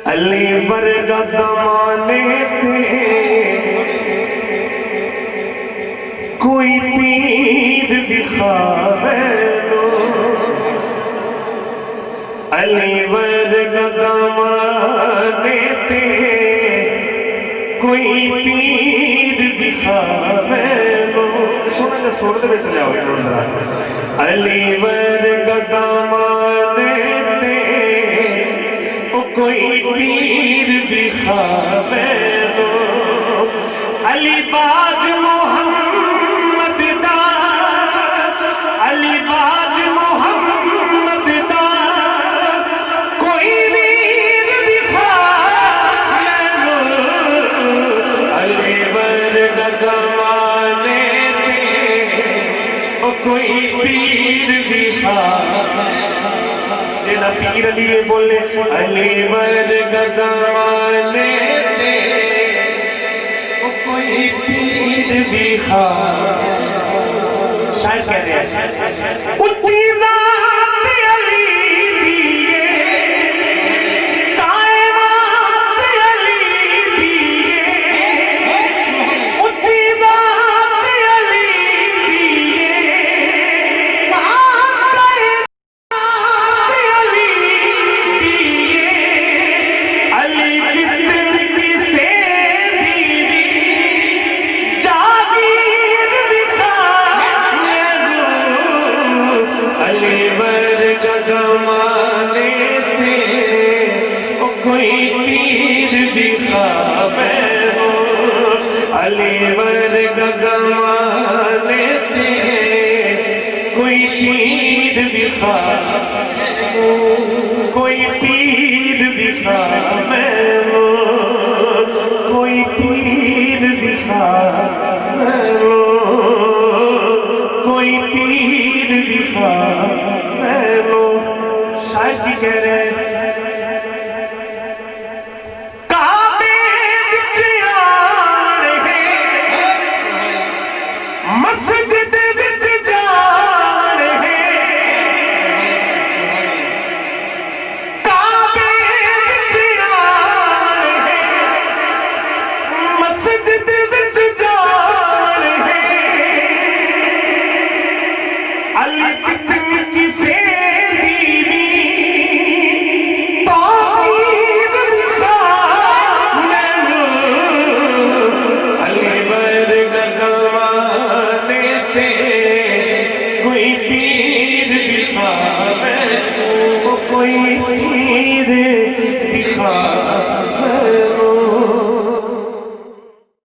علی ورگا زمانے تھے کوئی پیر دکھاوے لو علی ورگا زمانے تھے کوئی پیر دکھاوے لو تھوڑا جا سور دے چلے آؤ علی ورگا زمانے تھے کوئی پیر دکھاوے لو علی باج محمد دا علی باج محمد دا کوئی پیر دکھاوے لو علی ورگا زمانے تے کوئی پیر دکھاوے جینا پیر علی بولے علی ورگا زمانے تے کوئی پیر دکھاوے شاید کہہ رہے ہیں اچھی ذات علی دیئے کائنات علی دیئے اچھی ذات علی دیئے علی ورگا زمانے تے کوئی پیر دکھاوے لو کوئی پیر دکھاوے لو کوئی پیر دکھاوے لو کوئی پیر دکھاوے لو شاید کی کہہ رہے ہیں مسجد وچ جان ہے کعبے وچ آن ہے مسجد وچ جان ہے علی جتنی کسے دیوی تعمیر دکھاوے لو علی ورگا زمانے کوئی پیر دکھاوے لو کوئی